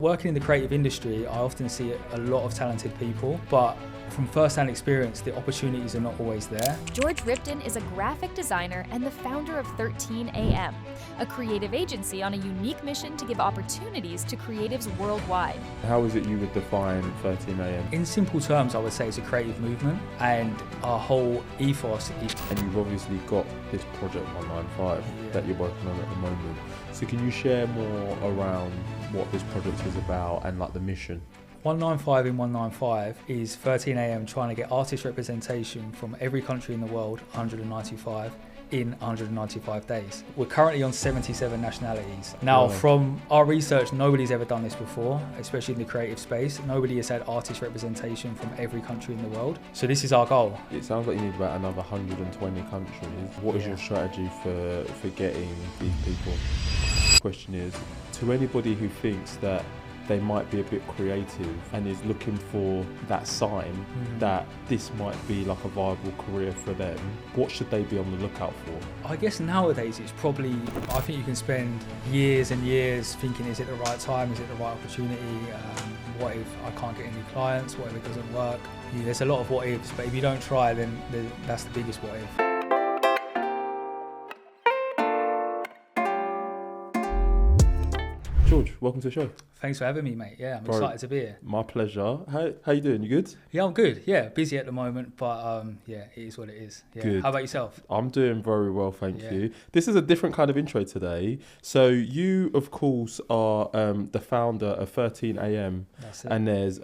Working in the creative industry, I often see a lot of talented people, but from first-hand experience, the opportunities are not always there. George Ripton is a graphic designer and the founder of 13am, a creative agency on a unique mission to give opportunities to creatives worldwide. How is it you would define 13am? In simple terms, I would say it's a creative movement, and our whole ethos is... And you've obviously got this project 195 that you're working on at the moment. So can you share more around what this project is about and like the mission? 195 in 195 is 13am trying to get artist representation from every country in the world, 195, in 195 days. We're currently on 77 nationalities. Now, from our research, nobody's ever done this before, especially in the creative space. Nobody has had artist representation from every country in the world. So this is our goal. It sounds like you need about another 120 countries. What is your strategy for getting these people? The question is, to anybody who thinks that they might be a bit creative and is looking for that sign that this might be like a viable career for them, what should they be on the lookout for? I guess nowadays it's probably, I think you can spend years and years thinking, is it the right time, is it the right opportunity, what if I can't get any clients, what if it doesn't work? Yeah, there's a lot of what ifs, but if you don't try, then that's the biggest what if. George, welcome to the show. Thanks for having me, mate. Yeah, I'm excited to be here. My pleasure. How you doing? You good? Yeah, I'm good. Yeah, busy at the moment, but yeah, it is what it is. Yeah. Good. How about yourself? I'm doing very well, thank you. This is a different kind of intro today. So you, of course, are the founder of 13am. That's it. And there's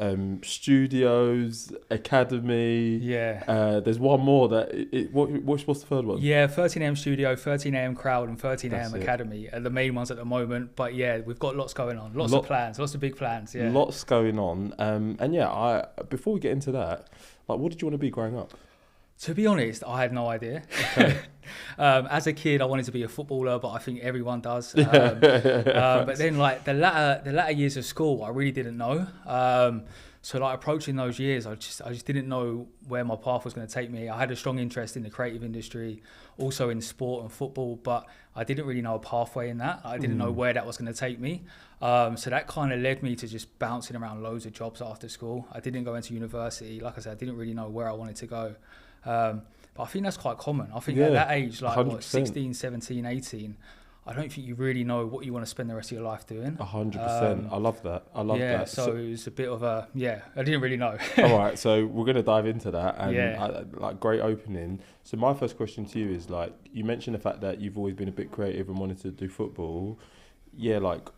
studios, academy. Yeah. There's one more that. What's the third one? Yeah, 13am studio, 13am crowd, and 13am That's academy are the main ones at the moment. But yeah, we've got lots going on, lots of plans, lots of big plans. Yeah, lots going on. And yeah, before we get into that, like, what did you want to be growing up? To be honest, I had no idea. Okay. As a kid, I wanted to be a footballer, but I think everyone does. But then, like the latter years of school, I really didn't know. So like approaching those years, I just didn't know where my path was going to take me. I had a strong interest in the creative industry, also in sport and football, but I didn't really know a pathway in that. I didn't know where that was going to take me. So that kind of led me to just bouncing around loads of jobs after school. I didn't go into university. Like I said, I didn't really know where I wanted to go. But I think that's quite common. I think at that age, like 16, 17, 18, I don't think you really know what you want to spend the rest of your life doing. 100%. I love that. I love that. Yeah, so it was a bit of a, I didn't really know. All right, so we're going to dive into that. And like, great opening. So my first question to you is, like, you mentioned the fact that you've always been a bit creative and wanted to do football. Yeah, like,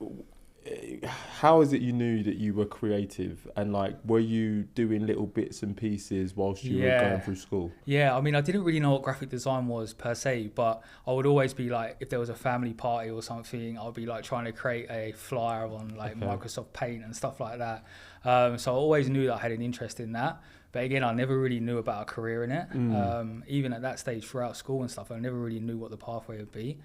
how is it you knew that you were creative, and like, were you doing little bits and pieces whilst you were going through school? Yeah, I mean, I didn't really know what graphic design was per se, but I would always be like, if there was a family party or something, I'd be like trying to create a flyer on like Microsoft Paint and stuff like that. So I always knew that I had an interest in that. But again, I never really knew about a career in it. Even at that stage throughout school and stuff, I never really knew what the pathway would be.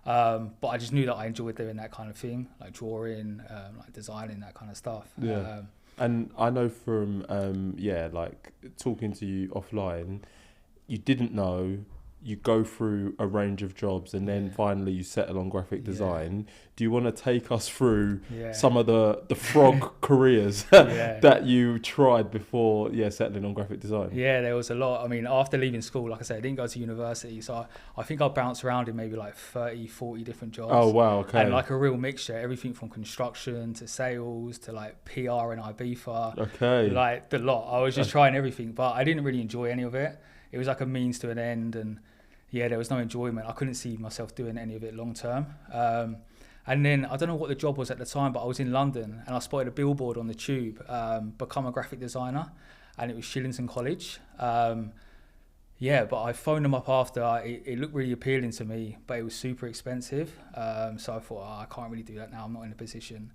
But I just knew that I enjoyed doing that kind of thing, like drawing, like designing, that kind of stuff. Yeah. And I know from, like talking to you offline, you didn't know, you go through a range of jobs and then finally you settle on graphic design. Do you want to take us through some of the frog careers that you tried before settling on graphic design? Yeah, there was a lot. I mean, after leaving school, like I said, I didn't go to university, so I think I bounced around in maybe like 30, 40 different jobs. Oh, wow, okay. And like a real mixture, everything from construction to sales to like PR and Ibiza. Okay. Like the lot. I was just trying everything, but I didn't really enjoy any of it. It was like a means to an end, and there was no enjoyment. I couldn't see myself doing any of it long term. And then I don't know what the job was at the time, but I was in London and I spotted a billboard on the tube, become a graphic designer, and it was Shillington College. But I phoned them up after. It looked really appealing to me, but it was super expensive. So I thought, I can't really do that now. I'm not in a position.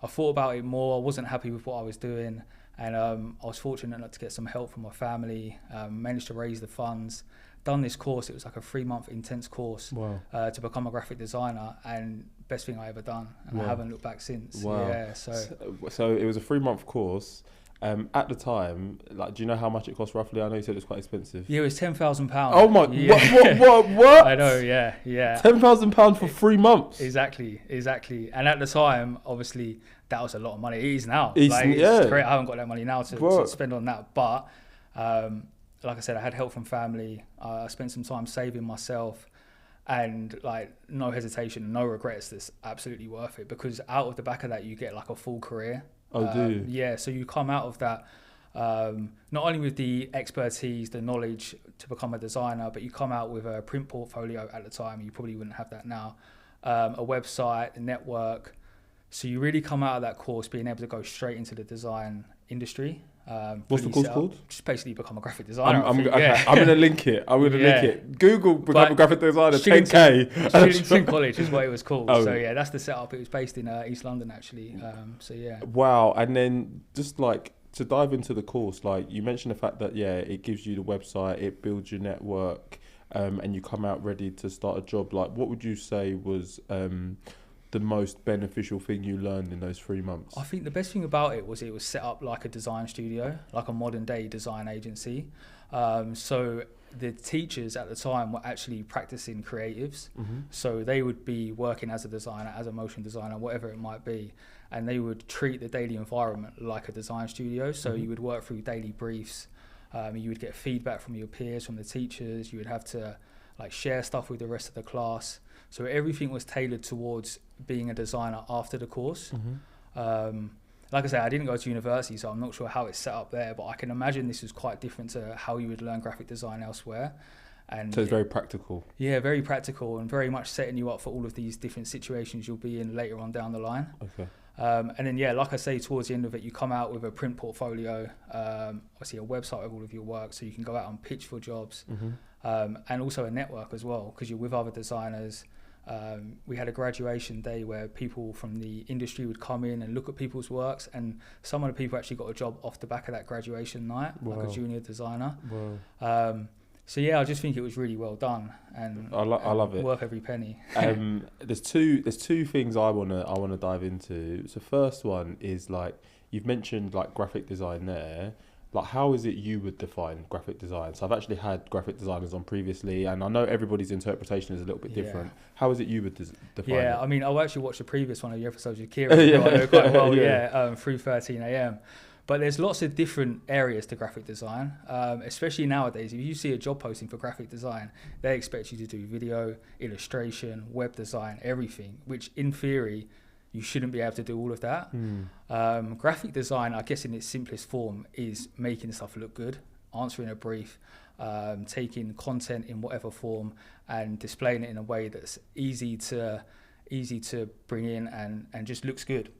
I thought about it more. I wasn't happy with what I was doing. And I was fortunate enough to get some help from my family, managed to raise the funds, done this course. It was like a 3-month intense course to become a graphic designer, and best thing I ever done. And I haven't looked back since. Wow. Yeah, so it was a 3-month course, At the time, like, do you know how much it cost roughly? I know you said it's quite expensive. Yeah, it was £10,000. Oh my! Yeah. What? I know. Yeah. £10,000 for 3 months. Exactly. And at the time, obviously, that was a lot of money. It is now. It's great. I haven't got that money now to spend on that. But like I said, I had help from family. I spent some time saving myself, and like no hesitation, no regrets. It's absolutely worth it, because out of the back of that, you get like a full career. Oh, do you? Yeah. So you come out of that. Not only with the expertise, the knowledge to become a designer, but you come out with a print portfolio at the time. You probably wouldn't have that now. A website, a network. So you really come out of that course being able to go straight into the design industry. What's the course called? Just basically become a graphic designer. I'm going to link it. Link it. Google become a graphic designer, 10K. Shillington College is what it was called. Oh. So yeah, that's the setup. It was based in East London actually. So yeah. Wow. And then just like to dive into the course, like you mentioned the fact that, it gives you the website, it builds your network, and you come out ready to start a job. Like, what would you say was the most beneficial thing you learned in those 3 months? I think the best thing about it was set up like a design studio, like a modern day design agency. So the teachers at the time were actually practicing creatives. Mm-hmm. So they would be working as a designer, as a motion designer, whatever it might be. And they would treat the daily environment like a design studio. So you would work through daily briefs. You would get feedback from your peers, from the teachers. You would have to like share stuff with the rest of the class. So everything was tailored towards being a designer after the course. Mm-hmm. Like I said, I didn't go to university, so I'm not sure how it's set up there, but I can imagine this was quite different to how you would learn graphic design elsewhere. And so it's very practical. Yeah, very practical, and very much setting you up for all of these different situations you'll be in later on down the line. Okay. And then, like I say, towards the end of it, you come out with a print portfolio, obviously a website with all of your work, so you can go out and pitch for jobs, and also a network as well, because you're with other designers. We had a graduation day where people from the industry would come in and look at people's works, and some of the people actually got a job off the back of that graduation night, like a junior designer. Wow. So yeah, I just think it was really well done, and I love it. Worth every penny. There's two things I wanna dive into. So first one is, like, you've mentioned like graphic design there. Like, how is it you would define graphic design? So I've actually had graphic designers on previously, and I know everybody's interpretation is a little bit different. How is it you would define it? I mean, I've actually watched the previous one of your episodes with Kieran, who I know quite well, through 13 AM. But there's lots of different areas to graphic design, especially nowadays. If you see a job posting for graphic design, they expect you to do video, illustration, web design, everything, which in theory, you shouldn't be able to do all of that. Graphic design, I guess in its simplest form, is making stuff look good, answering a brief, taking content in whatever form and displaying it in a way that's easy to bring in and just looks good.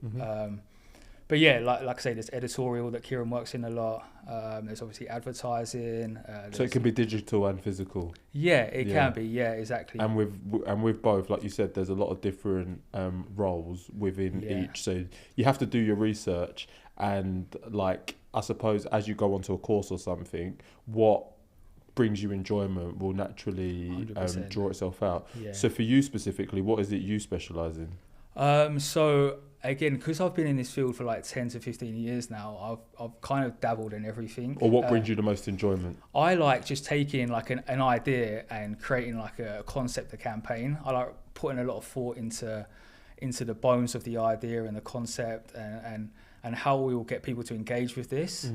But yeah, like I say, there's editorial that Kieran works in a lot. There's obviously advertising. So it can be digital and physical. Yeah, it can be. Yeah, exactly. And with both, like you said, there's a lot of different roles within each. So you have to do your research, and like I suppose as you go onto a course or something, what brings you enjoyment will naturally draw itself out. Yeah. So for you specifically, what is it you specialise in? So again, because I've been in this field for like 10 to 15 years now, I've kind of dabbled in everything. Or what brings you the most enjoyment? I like just taking like an idea and creating like a concept, a campaign. I like putting a lot of thought into the bones of the idea and the concept and how we will get people to engage with this.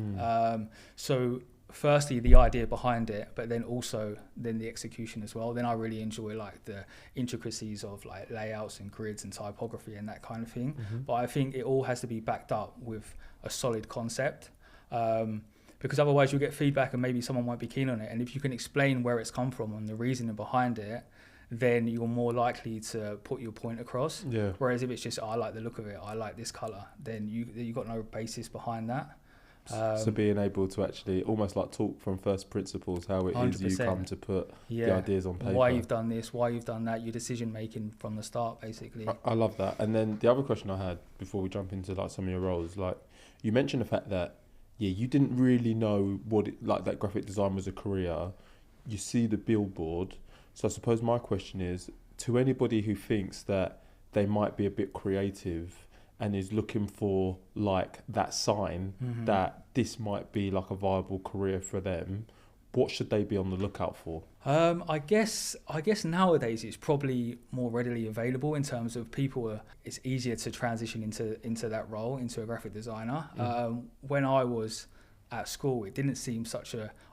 So firstly the idea behind it, but then the execution as well. Then I really enjoy like the intricacies of like layouts and grids and typography and that kind of thing. But I think it all has to be backed up with a solid concept, because otherwise you'll get feedback and maybe someone won't be keen on it. And if you can explain where it's come from and the reasoning behind it, then you're more likely to put your point across. Yeah. Whereas if it's just, I like the look of it, I like this colour, then you got no basis behind that. So being able to actually almost like talk from first principles, how it 100%. Is you come to put the ideas on paper. Why you've done this, why you've done that, your decision making from the start, basically. I love that. And then the other question I had before we jump into like some of your roles, like you mentioned the fact that you didn't really know that graphic design was a career. You see the billboard. So I suppose my question is, to anybody who thinks that they might be a bit creative and is looking for like that sign that this might be like a viable career for them, what should they be on the lookout for? I guess nowadays it's probably more readily available in terms of it's easier to transition into that role, into a graphic designer. When I was at school, it didn't seem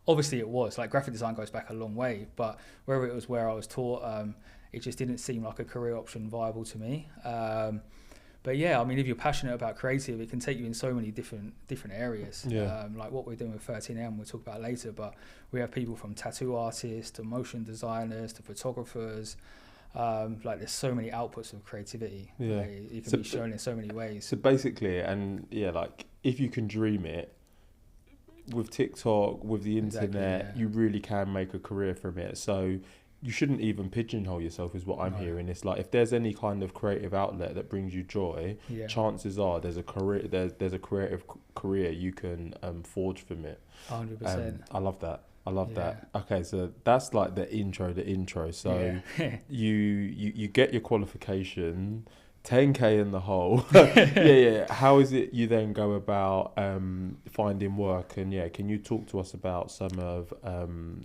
obviously it was, like graphic design goes back a long way, but whether it was where I was taught, it just didn't seem like a career option viable to me. But yeah, I mean, if you're passionate about creative, it can take you in so many different areas. Like what we're doing with 13M, we'll talk about later, but we have people from tattoo artists to motion designers to photographers. Like there's so many outputs of creativity. It can be shown in so many ways. So basically, and like if you can dream it, with TikTok, with the internet, you really can make a career from it. So you shouldn't even pigeonhole yourself, is what I'm hearing. It's like if there's any kind of creative outlet that brings you joy, chances are there's a career, there's a creative career you can forge from it. 100%. I love that. That. Okay, so that's like the intro. So you get your qualification, 10K in the hole. How is it you then go about finding work? And can you talk to us about some of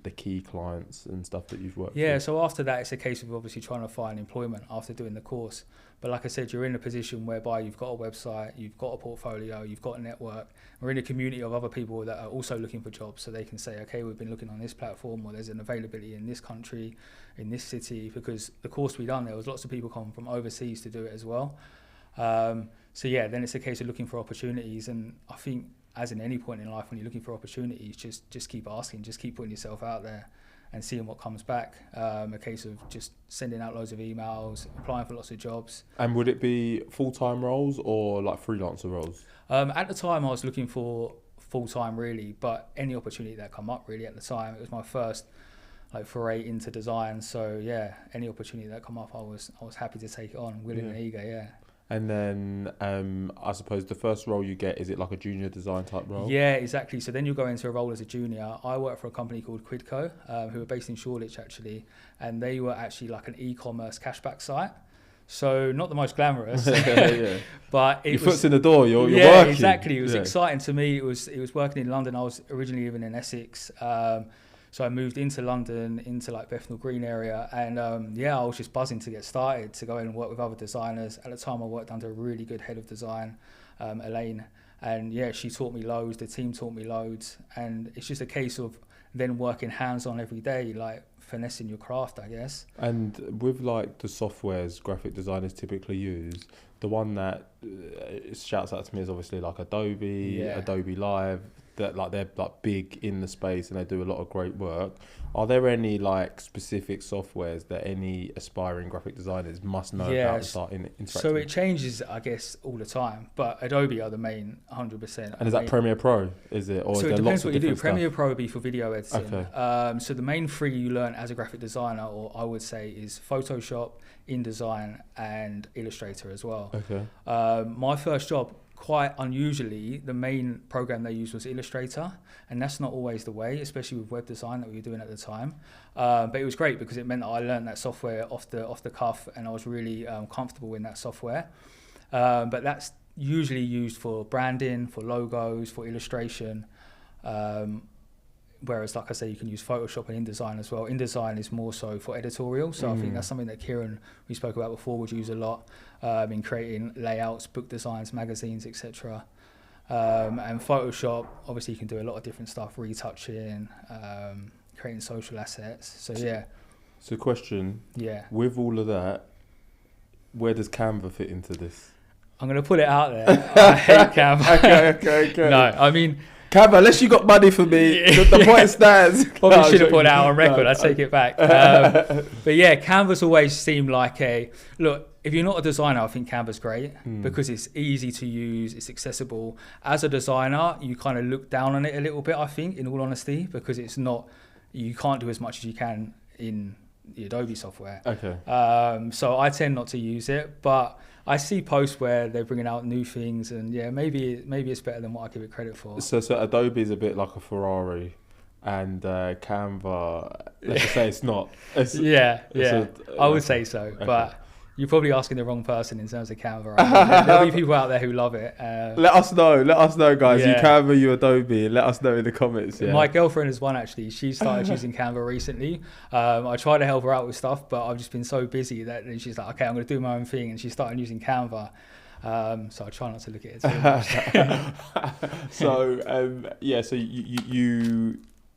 the key clients and stuff that you've worked with? So after that, it's a case of obviously trying to find employment after doing the course. But like I said, you're in a position whereby you've got a website, you've got a portfolio, you've got a network. We're in a community of other people that are also looking for jobs, so they can say, okay, we've been looking on this platform, or there's an availability in this country, in this city, because the course we done, there was lots of people coming from overseas to do it as well. Then it's a case of looking for opportunities. And I think as in any point in life, when you're looking for opportunities, just keep asking, just keep putting yourself out there and seeing what comes back. A case of just sending out loads of emails, applying for lots of jobs. And would it be full-time roles or like freelancer roles? At the time, I was looking for full-time really, but any opportunity that come up really at the time. It was my first foray into design. So any opportunity that come up, I was happy to take it on, willing and eager, And then I suppose the first role you get, is it like a junior design type role? Yeah, exactly. So then you'll go into a role as a junior. I work for a company called Quidco, who are based in Shoreditch actually, and they were actually like an e-commerce cashback site. So not the most glamorous, but your foot's in the door. You're working. Yeah, exactly. It was exciting to me. It was working in London. I was originally living in Essex. So I moved into London, into like Bethnal Green area, and I was just buzzing to get started, to go in and work with other designers. At the time, I worked under a really good head of design, Elaine, and she taught me loads. The team taught me loads, and it's just a case of then working hands-on every day, like finessing your craft, I guess. And with like the softwares graphic designers typically use, the one that shouts out to me is obviously like Adobe, Adobe Live. That like they're like big in the space and they do a lot of great work. Are there any like specific softwares that any aspiring graphic designers must know about and start interacting? So it changes, I guess, all the time. But Adobe are the main 100%. And is that Premiere Pro? Is it? Or so is it there depends lots what of you do. stuff? Premiere Pro would be for video editing. Okay. So the main three you learn as a graphic designer, or I would say, is Photoshop, InDesign, and Illustrator as well. Okay. My first job, quite unusually, the main program they used was Illustrator, and that's not always the way, especially with web design that we were doing at the time. But it was great because it meant that I learned that software off the cuff, and I was really comfortable in that software. But that's usually used for branding, for logos, for illustration. Whereas, like I say, you can use Photoshop and InDesign as well. InDesign is more so for editorial. So I think that's something that Kieran, we spoke about before, would use a lot in creating layouts, book designs, magazines, etc. And Photoshop, obviously, you can do a lot of different stuff, retouching, creating social assets. So, yeah. So, question. Yeah. With all of that, where does Canva fit into this? I'm going to put it out there. I hate Canva. Okay. No, I mean... Canva, unless you got money for me, the point stands. Probably should have put it out on record. I take it back. But yeah, Canva's always seemed like look, if you're not a designer, I think Canva's great because it's easy to use, it's accessible. As a designer, you kind of look down on it a little bit, I think, in all honesty, because you can't do as much as you can in the Adobe software. Okay. So I tend not to use it, but I see posts where they're bringing out new things, and maybe it's better than what I give it credit for. So Adobe is a bit like a Ferrari, and Canva, let's just say it's not. I would say so. Okay. But You're probably asking the wrong person in terms of Canva. Right? There'll be people out there who love it. Let us know, guys. Yeah. You Canva, you Adobe. Let us know in the comments. Yeah. My girlfriend is one actually. She started using Canva recently. I tried to help her out with stuff, but I've just been so busy that she's like, okay, I'm going to do my own thing, and she started using Canva. So I try not to look at it too much. So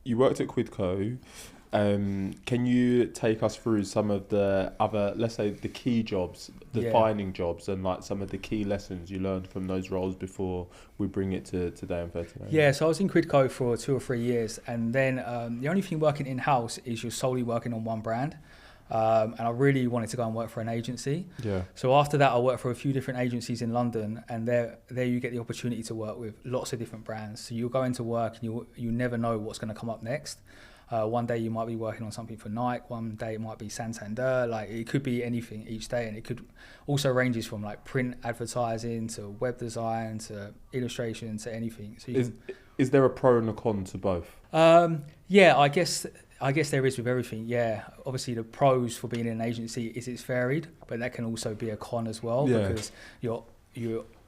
you worked at Quidco. Can you take us through some of the other, let's say, the key jobs, defining jobs, and like some of the key lessons you learned from those roles before we bring it to today and 39? Yeah, so I was in Quidco for 2 or 3 years, and then the only thing working in-house is you're solely working on one brand. And I really wanted to go and work for an agency. Yeah. So after that, I worked for a few different agencies in London, and there you get the opportunity to work with lots of different brands. So you'll go into work and you never know what's going to come up next. One day you might be working on something for Nike, one day it might be Santander, like it could be anything each day, and it could also ranges from like print advertising to web design to illustration to anything. So is there a pro and a con to both? Yeah, I guess there is with everything. Yeah, obviously the pros for being in an agency is it's varied, but that can also be a con as well, because you're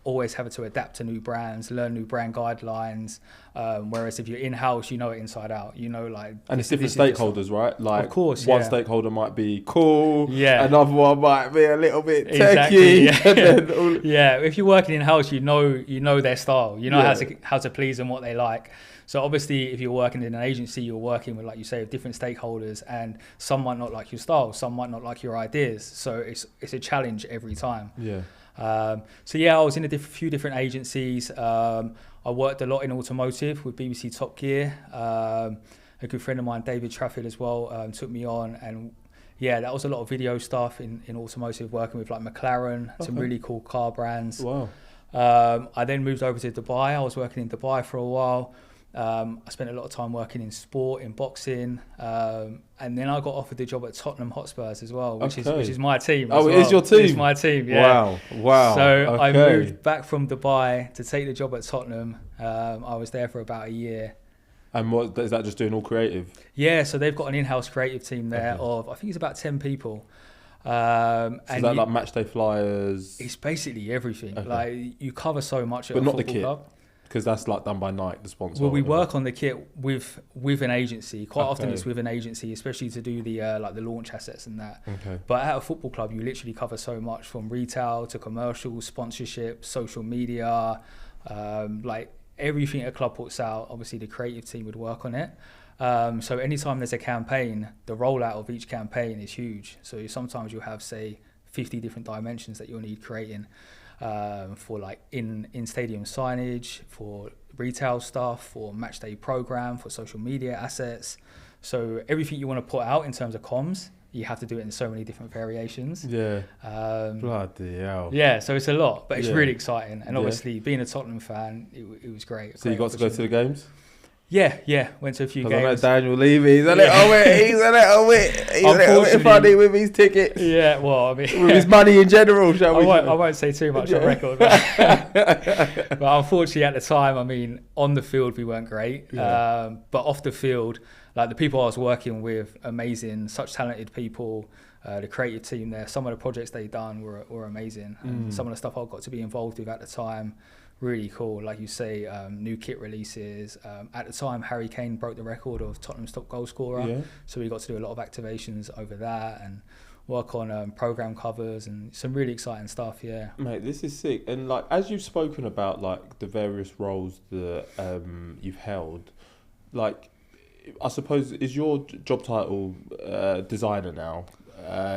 always having to adapt to new brands, learn new brand guidelines. Whereas if you're in-house, you know it inside out. You know, like, and it's different stakeholders, right? Like, of course, one stakeholder might be cool, another one might be a little bit techie. Exactly, yeah. If you're working in-house, you know their style. You know how to please them, what they like. So obviously, if you're working in an agency, you're working with, like you say, with different stakeholders, and some might not like your style, some might not like your ideas. So it's a challenge every time. Yeah. I was in a few different agencies. I worked a lot in automotive with BBC Top Gear. A good friend of mine, David Trafford, as well, took me on, and that was a lot of video stuff in automotive, working with like McLaren, some really cool car brands. Wow. I then moved over to Dubai. I was working in Dubai for a while. I spent a lot of time working in sport, in boxing, and then I got offered the job at Tottenham Hotspurs as well, which is my team. Oh, it is your team? It's my team, yeah. Wow. So I moved back from Dubai to take the job at Tottenham. I was there for about a year. And what is that, just doing all creative? Yeah, so they've got an in-house creative team there of, I think it's about 10 people. So is that like match day flyers? It's basically everything. Okay. Like, you cover so much at but a not football the kit. club. Because that's like done by Nike, the sponsor. Well, we work on the kit with an agency. Quite often it's with an agency, especially to do the like the launch assets and that. Okay. But at a football club, you literally cover so much, from retail to commercials, sponsorship, social media, like everything a club puts out. Obviously, the creative team would work on it. So anytime there's a campaign, the rollout of each campaign is huge. So sometimes you'll have, say, 50 different dimensions that you'll need creating. For like in stadium signage, for retail stuff, for match day program, for social media assets. So everything you want to put out in terms of comms, you have to do it in so many different variations. Yeah. Bloody hell. Yeah, so it's a lot, but it's really exciting. And obviously, being a Tottenham fan, it was great. So you got to go to the games? Yeah, went to a few games. I know Daniel Levy, he's a little bit funny with his tickets. Yeah, well, I mean, with his money in general, shall we? I won't say too much on record. But unfortunately, at the time, I mean, on the field we weren't great, but off the field, like the people I was working with, amazing, such talented people. The creative team there, some of the projects they done were amazing. And some of the stuff I got to be involved with at the time, really cool. Like you say, new kit releases. At the time, Harry Kane broke the record of Tottenham's top goal scorer. So we got to do a lot of activations over that and work on program covers and some really exciting stuff. Yeah, mate, this is sick. And like, as you've spoken about like the various roles that you've held, like, I suppose, is your job title designer now?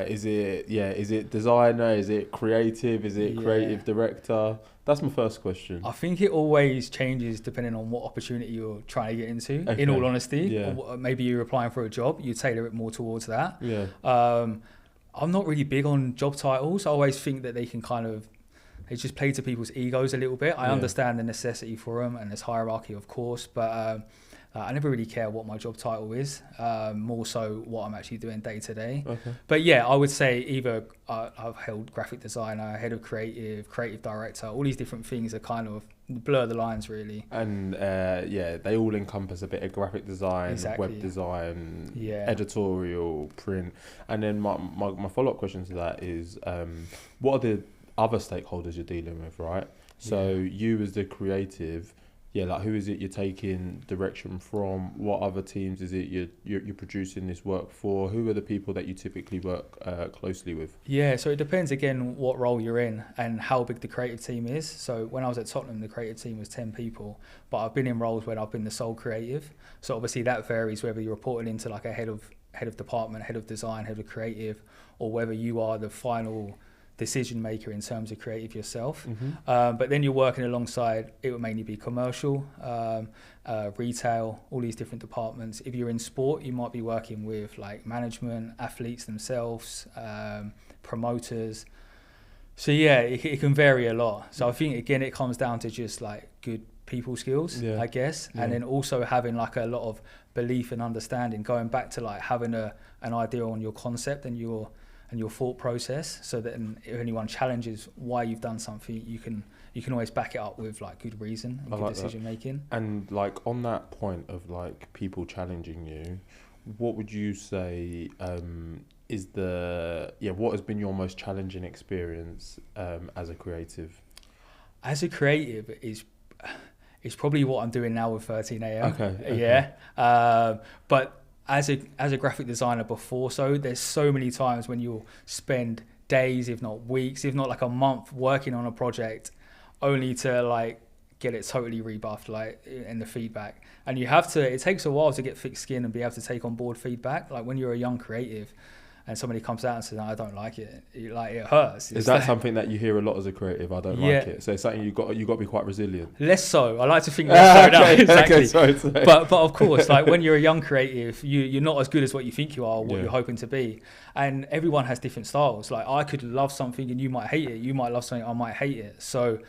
Is it designer? Is it creative? Is it creative director? That's my first question. I think it always changes depending on what opportunity you're trying to get into, in all honesty. Or maybe you're applying for a job, you tailor it more towards that. I'm not really big on job titles. I always think that they just play to people's egos a little bit. I understand the necessity for them, and there's hierarchy, of course, but I never really care what my job title is, more so what I'm actually doing day to day. Okay. But yeah, I would say either I've held graphic designer, head of creative director, all these different things are kind of blur the lines really. And they all encompass a bit of graphic design, Exactly. web design, Yeah. editorial, print. And then my follow-up question to that is, what are the other stakeholders you're dealing with, right? So you as the creative, like who is it you're taking direction from? What other teams is it you're producing this work for? Who are the people that you typically work closely with? Yeah, so it depends again what role you're in and how big the creative team is. So when I was at Tottenham, the creative team was 10 people, but I've been in roles where I've been the sole creative. So obviously that varies whether you're reporting into like a head of department, head of design, head of creative, or whether you are the final decision maker in terms of creative yourself. But then you're working alongside, it would mainly be commercial, retail, all these different departments. If you're in sport, you might be working with like management, athletes themselves, promoters. So yeah, it can vary a lot. So I think again, it comes down to just like good people skills, I guess. And then also having like a lot of belief and understanding, going back to like having an idea on your concept and your thought process, so that if anyone challenges why you've done something, you can always back it up with like good reason and good decision making. And like on that point of like people challenging you, what would you say is what has been your most challenging experience as a creative? As a creative is probably what I'm doing now with 13 AM. Okay. Yeah. But as a graphic designer before, so there's so many times when you'll spend days, if not weeks, if not like a month working on a project only to like get it totally rebuffed, like in the feedback. And it takes a while to get thick skin and be able to take on board feedback. Like when you're a young creative and somebody comes out and says, no, I don't like it, it hurts. Is that something that you hear a lot as a creative? I don't like it. So it's something you got to be quite resilient. Less so. I like to think less so now. Exactly. Okay, sorry. But of course, like when you're a young creative, you're not as good as what you think you are, or what you're hoping to be. And everyone has different styles. Like I could love something and you might hate it. You might love something, I might hate it. So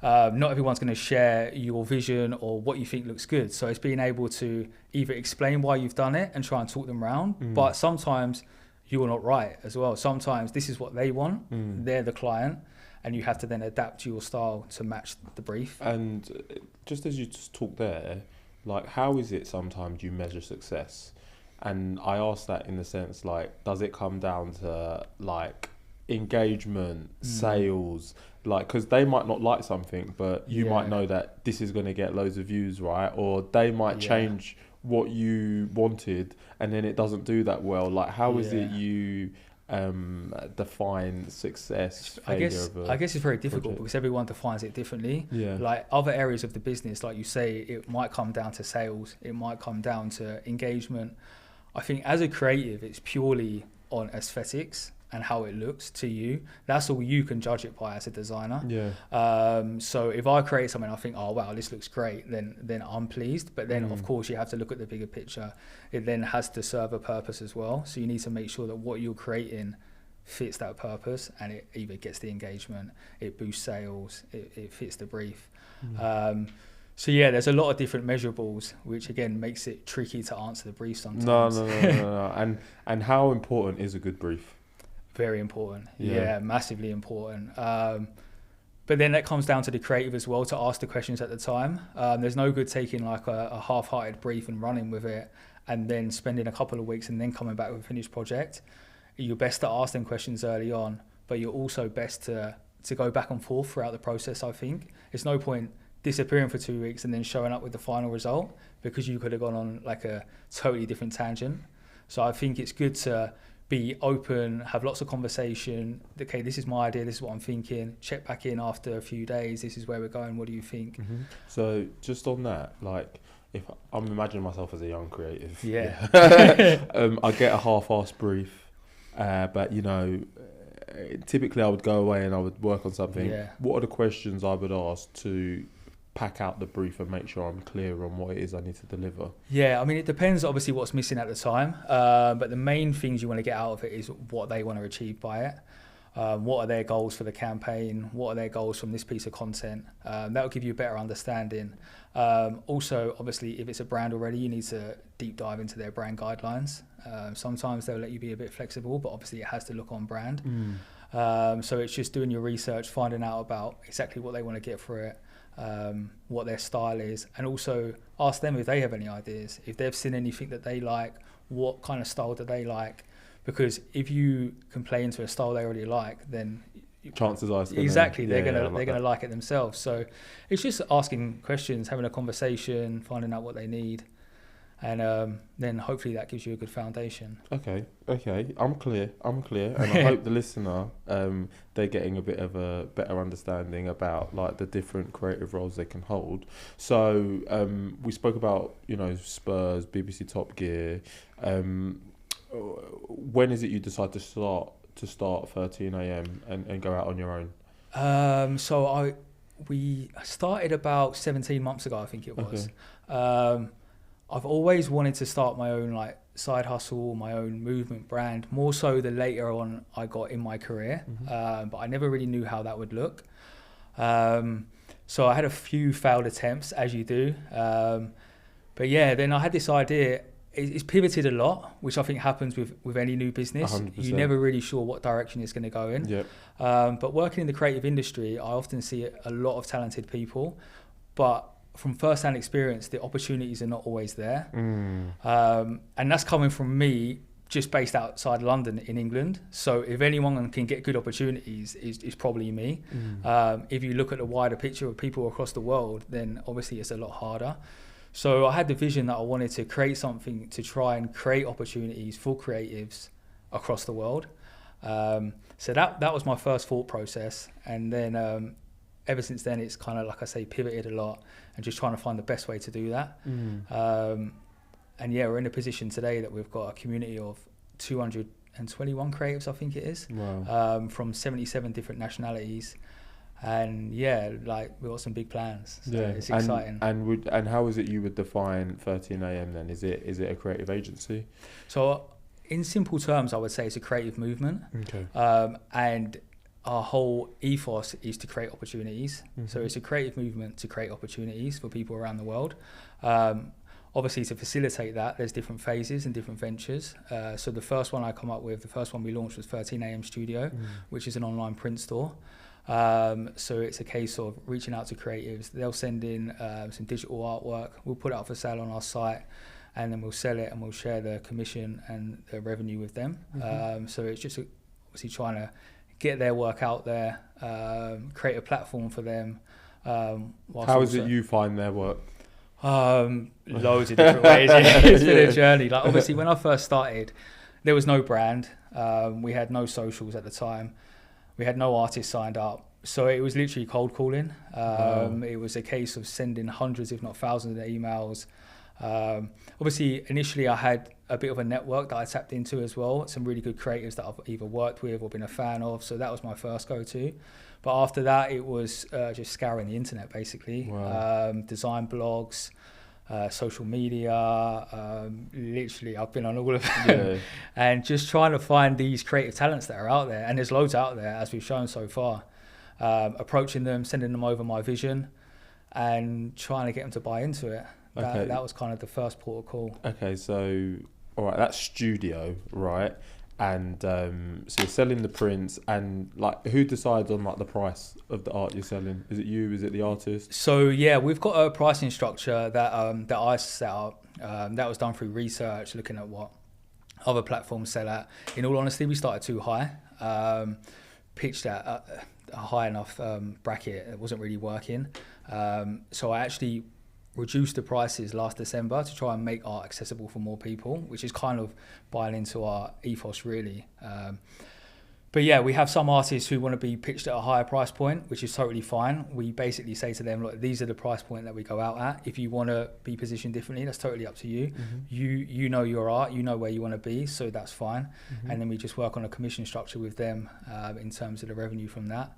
not everyone's going to share your vision or what you think looks good. So it's being able to either explain why you've done it and try and talk them around. But sometimes you're not right as well. Sometimes this is what they want. They're the client, and you have to then adapt your style to match the brief. And just as you just talked there, like how is it sometimes you measure success? And I ask that in the sense like, does it come down to like engagement, sales, like because they might not like something, but you might know that this is going to get loads of views, right? Or they might change what you wanted and then it doesn't do that well. Like how is it you define success? I guess it's very difficult because everyone defines it differently. Like other areas of the business, like you say, it might come down to sales, it might come down to engagement. I think as a creative, it's purely on aesthetics and how it looks to you. That's all you can judge it by as a designer. So if I create something, I think, oh wow, this looks great, then I'm pleased. But then of course you have to look at the bigger picture. It then has to serve a purpose as well. So you need to make sure that what you're creating fits that purpose, and it either gets the engagement, it boosts sales, it fits the brief. So yeah, there's a lot of different measurables, which again makes it tricky to answer the brief sometimes. No. And how important is a good brief? Very important. Yeah, massively important. But then that comes down to the creative as well to ask the questions at the time. There's no good taking like a half-hearted brief and running with it and then spending a couple of weeks and then coming back with a finished project. You're best to ask them questions early on, but you're also best to go back and forth throughout the process, I think. It's no point disappearing for 2 weeks and then showing up with the final result because you could have gone on like a totally different tangent. So I think it's good to be open, have lots of conversation. Okay, this is my idea, this is what I'm thinking. Check back in after a few days, this is where we're going, what do you think? So just on that, like if I'm imagining myself as a young creative. I get a half-assed brief, but you know, typically I would go away and I would work on something. What are the questions I would ask to pack out the brief and make sure I'm clear on what it is I need to deliver? Yeah, I mean, it depends obviously what's missing at the time, but the main things you want to get out of it is what they want to achieve by it. What are their goals for the campaign? What are their goals from this piece of content? That will give you a better understanding. Also, obviously, if it's a brand already, you need to deep dive into their brand guidelines. Sometimes they'll let you be a bit flexible, but obviously it has to look on brand. So it's just doing your research, finding out about exactly what they want to get for it, what their style is, and also ask them if they have any ideas, if they've seen anything that they like, what kind of style do they like. Because if you can play into a style they already like, then chances are exactly they're gonna like it themselves. So it's just asking questions, having a conversation, finding out what they need, and then hopefully that gives you a good foundation. Okay, I'm clear, and I hope the listener they're getting a bit of a better understanding about like the different creative roles they can hold. So we spoke about Spurs, BBC Top Gear. When is it you decide to start 13am and go out on your own? So we started about 17 months ago, I think it was. Okay. I've always wanted to start my own like side hustle, my own movement brand, more so the later on I got in my career. But I never really knew how that would look. So I had a few failed attempts, as you do. But yeah, then I had this idea. It's pivoted a lot, which I think happens with any new business. 100%. You're never really sure what direction it's going to go in. Yep. But working in the creative industry, I often see a lot of talented people, but from first-hand experience, the opportunities are not always there. And that's coming from me, just based outside London in England. So if anyone can get good opportunities, it's probably me. If you look at the wider picture of people across the world, then obviously it's a lot harder. So I had the vision that I wanted to create something to try and create opportunities for creatives across the world. So that was my first thought process. And then ever since then, it's kind of, like I say, pivoted a lot and just trying to find the best way to do that. And yeah, we're in a position today that we've got a community of 221 creatives, I think it is, from 77 different nationalities. And yeah, like we've got some big plans. So it's exciting. And how is it you would define 13am then? Is it a creative agency? So in simple terms, I would say it's a creative movement. Okay. And our whole ethos is to create opportunities. So it's a creative movement to create opportunities for people around the world. Obviously, to facilitate that, there's different phases and different ventures. So the first one the first one we launched was 13am Studio, which is an online print store. So it's a case of reaching out to creatives. They'll send in some digital artwork. We'll put it up for sale on our site, and then we'll sell it and we'll share the commission and the revenue with them. So it's just obviously trying to get their work out there, create a platform for them. How is it you find their work? Loads of different ways. It's been a journey. Like obviously, when I first started, there was no brand. We had no socials at the time. We had no artists signed up. So it was literally cold calling. It was a case of sending hundreds, if not thousands, of emails. Obviously, initially I had a bit of a network that I tapped into as well. Some really good creators that I've either worked with or been a fan of. So that was my first go-to. But after that, it was just scouring the internet, basically. Design blogs, social media. Literally, I've been on all of them. And just trying to find these creative talents that are out there. And there's loads out there, as we've shown so far. Approaching them, sending them over my vision, and trying to get them to buy into it. That was kind of the first port of call. Okay, so, all right, that's studio, right? And so you're selling the prints, and like, who decides on like the price of the art you're selling? Is it you? Is it the artist? So yeah, we've got a pricing structure that I set up. That was done through research, looking at what other platforms sell at. In all honesty, we started too high, pitched at a high enough bracket. It wasn't really working. So I actually reduced the prices last December to try and make art accessible for more people, which is kind of buying into our ethos, really. But yeah, we have some artists who want to be pitched at a higher price point, which is totally fine. We basically say to them, look, these are the price point that we go out at. If you want to be positioned differently, that's totally up to you. You know your art, you know where you want to be, so that's fine. And then we just work on a commission structure with them in terms of the revenue from that.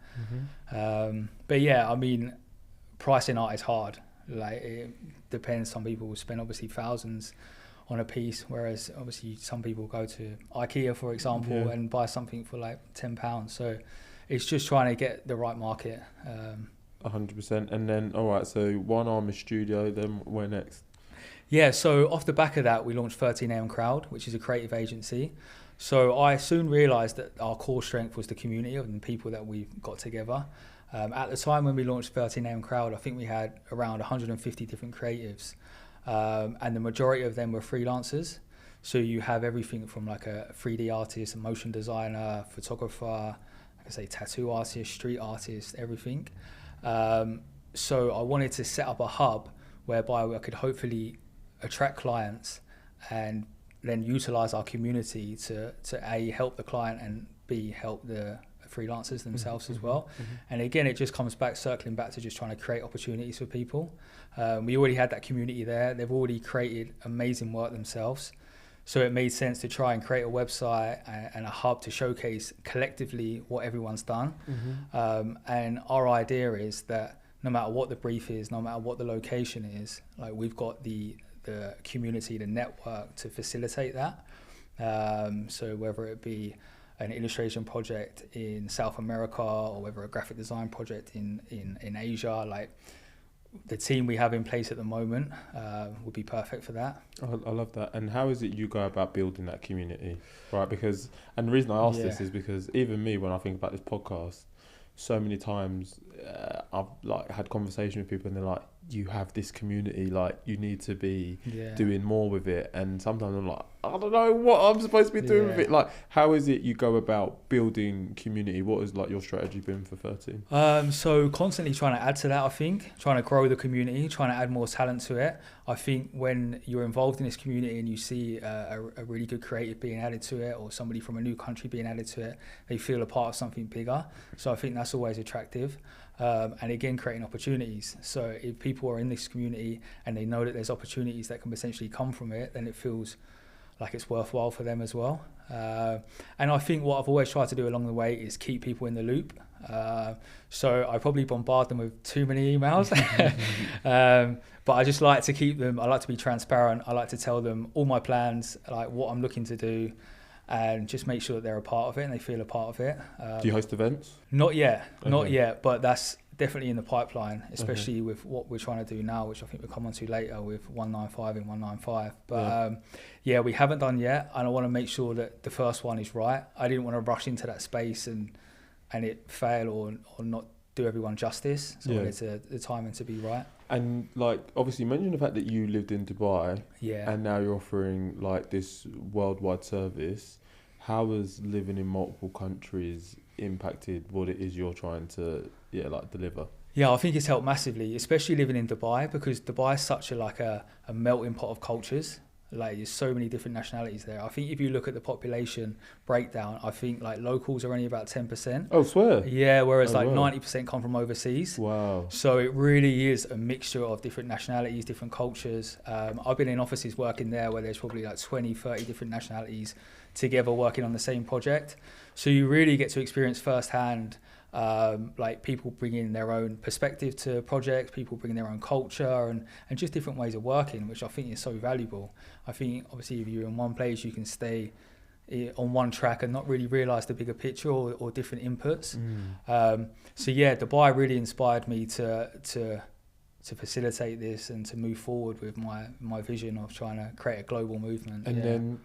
But yeah, I mean, pricing art is hard. Like, it depends. Some people will spend obviously thousands on a piece, whereas obviously some people go to IKEA, for example, and buy something for like £10. So it's just trying to get the right market. 100%. And then, all right, so One Arm is studio, then where next? Yeah, so off the back of that, we launched 13am Crowd, which is a creative agency. So I soon realised that our core strength was the community and the people that we got together. At the time when we launched 13am Crowd, I think we had around 150 different creatives, and the majority of them were freelancers. So you have everything from like a 3D artist, a motion designer, photographer, like I say, tattoo artist, street artist, everything. So I wanted to set up a hub whereby I could hopefully attract clients and then utilize our community to A, help the client, and B, help the freelancers themselves as well. And again, it just comes back, circling back to just trying to create opportunities for people. We already had that community there. They've already created amazing work themselves. So it made sense to try and create a website and a hub to showcase collectively what everyone's done. And our idea is that no matter what the brief is, no matter what the location is, like we've got the community, the network to facilitate that. So whether it be an illustration project in South America or whether a graphic design project in Asia, like the team we have in place at the moment would be perfect for that. I love that. And how is it you go about building that community, right? Because, and the reason I ask this is because even me, when I think about this podcast, so many times I've like had conversation with people and they're like, you have this community, like you need to be doing more with it. And sometimes I'm like, I don't know what I'm supposed to be doing with it. Like, how is it you go about building community? What has like your strategy been for 13? So constantly trying to add to that, I think, trying to grow the community, trying to add more talent to it. I think when you're involved in this community and you see a really good creative being added to it, or somebody from a new country being added to it, they feel a part of something bigger. So I think that's always attractive. And again, creating opportunities. So if people are in this community and they know that there's opportunities that can potentially come from it, then it feels like it's worthwhile for them as well. And I think what I've always tried to do along the way is keep people in the loop. So I probably bombard them with too many emails, but I just like to keep them, I like to be transparent. I like to tell them all my plans, like what I'm looking to do, and just make sure that they're a part of it and they feel a part of it. Do you host events? Not yet, but that's definitely in the pipeline, especially with what we're trying to do now, which I think we'll come on to later with 195 and 195. But we haven't done yet, and I want to make sure that the first one is right. I didn't want to rush into that space and it fail or not do everyone justice. So I wanted the timing to be right. And like, obviously you mentioned the fact that you lived in Dubai and now you're offering like this worldwide service. How has living in multiple countries impacted what it is you're trying to deliver? Yeah, I think it's helped massively, especially living in Dubai, because Dubai is such a melting pot of cultures. Like there's so many different nationalities there. I think if you look at the population breakdown, I think like locals are only about 10%. Oh, swear. Yeah, whereas 90% come from overseas. Wow. So it really is a mixture of different nationalities, different cultures. I've been in offices working there where there's probably like 20, 30 different nationalities together working on the same project. So you really get to experience firsthand like people bringing their own perspective to projects, people bringing their own culture and just different ways of working, which I think is so valuable. I think obviously if you're in one place, you can stay on one track and not really realise the bigger picture or different inputs. So Dubai really inspired me to facilitate this and to move forward with my vision of trying to create a global movement. And then,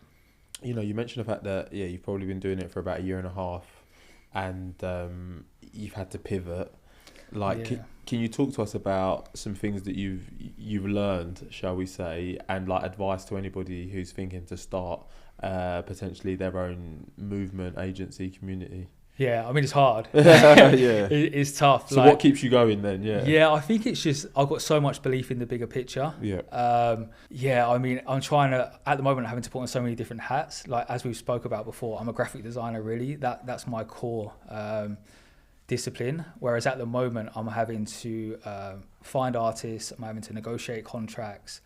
you mentioned the fact that you've probably been doing it for about a year and a half. And you've had to pivot. Can you talk to us about some things that you've learned, shall we say, and like advice to anybody who's thinking to start potentially their own movement, agency, community? Yeah, I mean, it's hard. It's tough. So what keeps you going then? I think it's just I've got so much belief in the bigger picture. I mean, I'm trying to, at the moment, I'm having to put on so many different hats. Like as we spoke about before, I'm a graphic designer, really. That's my core discipline. Whereas at the moment, I'm having to find artists, I'm having to negotiate contracts,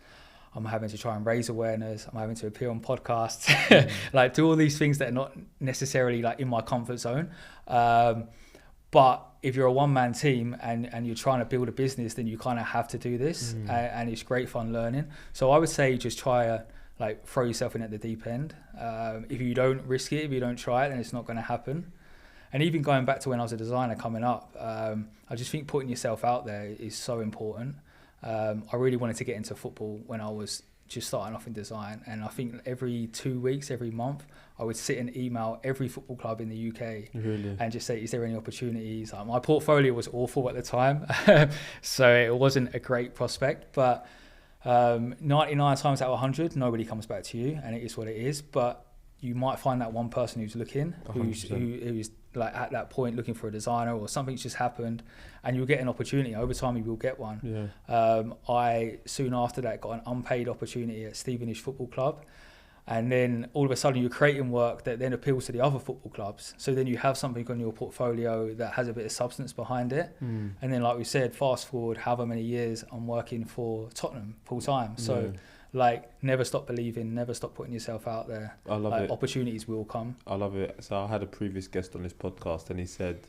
I'm having to try and raise awareness, I'm having to appear on podcasts, like do all these things that are not necessarily like in my comfort zone. But if you're a one-man team and you're trying to build a business, then you kind of have to do this, and it's great fun learning. So I would say just try like throw yourself in at the deep end. If you don't risk it, if you don't try it, then it's not going to happen. And even going back to when I was a designer coming up, I just think putting yourself out there is so important. I really wanted to get into football when I was just starting off in design, and I think every 2 weeks, every month, I would sit and email every football club in the UK and just say, is there any opportunities? My portfolio was awful at the time, so it wasn't a great prospect, but 99 times out of 100, nobody comes back to you, and it is what it is. But you might find that one person who's looking, who's like at that point looking for a designer, or something's just happened, and you'll get an opportunity. Over time, you will get one. I soon after that got an unpaid opportunity at Stevenage Football Club, and then all of a sudden you're creating work that then appeals to the other football clubs. So then you have something on your portfolio that has a bit of substance behind it. And then, like we said, fast forward however many years, I'm working for Tottenham full time. So like, never stop believing, never stop putting yourself out there. I love it. Opportunities will come. I love it. So I had a previous guest on this podcast, and he said